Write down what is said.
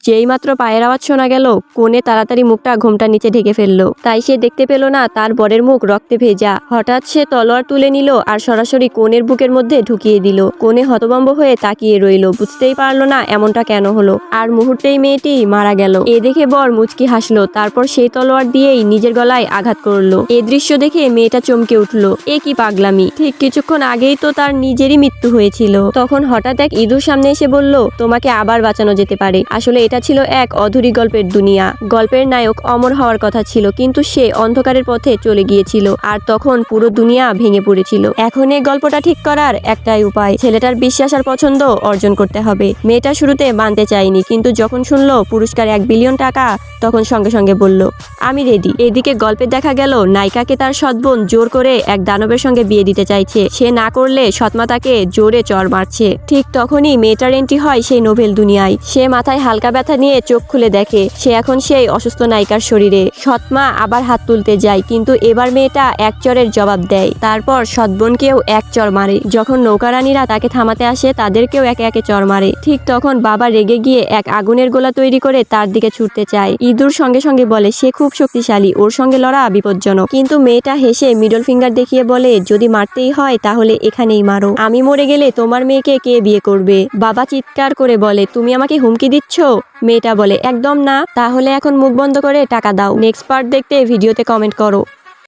যেই মাত্র পায়ের আওয়াজ শোনা গেল, কোণে তাড়াতাড়ি মুখটা ঘোমটার নিচে ঢেকে ফেললো। তাই সে দেখতে পেল না তার বরের মুখ রক্তে ভেজা। হঠাৎ সে তলোয়ার তুলে নিল আর সরাসরি কোণের বুকের মধ্যে ঢুকিয়ে দিল। কোণে হতভম্ব হয়ে তাকিয়ে রইল, বুঝতেই পারলো না এমনটা কেন হলো। আর মুহূর্তেই মেয়েটি মারা গেল। এ দেখে বর মুচকি হাসলো, তারপর সেই তলোয়ার দিয়েই নিজের গলায় আঘাত করলো। এ দৃশ্য দেখে মেয়েটা চমকে উঠলো, এ কি পাগলামি, ঠিক কিছুক্ষণ আগেই তো তার নিজেরই মৃত্যু হয়েছিল। তখন হঠাৎ এক ইঁদুর সামনে এসে বলল, তোমাকে আবার বাঁচানো যেতে পারে। আসলে এটা ছিল এক অধুরি গল্পের দুনিয়া। গল্পের নায়ক অমর হওয়ার কথা ছিল, কিন্তু সে অন্ধকারের পথে চলে গিয়েছিল আর তখন পুরো দুনিয়া ভেঙে পড়েছিল। এখন এই গল্পটা ঠিক করার একটাই উপায়, ছেলেটার বিশ্বাস আর পছন্দ অর্জন করতে হবে। মেয়েটা শুরুতে মানতে চায়নি, কিন্তু যখন শুনলো পুরস্কার 1 বিলিয়ন টাকা, তখন সঙ্গে সঙ্গে বলল, আমি রেডি। এদিকে গল্পে দেখা গেল নায়িকাকে তার সৎ বোন জোর করে এক দানবের সঙ্গে বিয়ে দিতে চাইছে। সে না করলে সৎমা তাকে জোরে চড় মারছে। ঠিক তখনই মেয়েটার এন্ট্রি হয় সেই নোভেল দুনিয়ায়। সে মাথায় হালকা ব্যথা নিয়ে চোখ খুলে দেখে সে এখন সেই অসুস্থ নায়িকার শরীরে। সৎমা আবার হাত তুলতে যায়, কিন্তু এবার মেয়েটা এক চড়ের জবাব দেয়। তারপর সৎ বোনকেও এক চড় মারে। যখন নৌকারানীরা তাকে থামাতে আসে, তাদেরকেও একে একে চড় মারে। ঠিক তখন বাবা রেগে গিয়ে এক আগুনের গোলা তৈরি করে তার দিকে ছুটতে চায়। ইঁদুর সঙ্গে সঙ্গে বলে সে খুব শক্তিশালী, ওর সঙ্গে লড়া বিপজ্জনক। কিন্তু মেয়েটা হেসে মিডল ফিঙ্গার দেখিয়ে বলে, যদি মারতেই হয় তাহলে এখানেই মারো, আমি মরে গেলে তোমার মেয়েকে কে বিয়ে করবে? বাবা চিৎকার করে বলে, তুমি আমাকে হুমকি দিচ্ছ? মেয়েটা বলে, একদম না। তাহলে এখন মুখ বন্ধ করে টাকা দাও। নেক্সট পার্ট দেখতে ভিডিওতে কমেন্ট করো।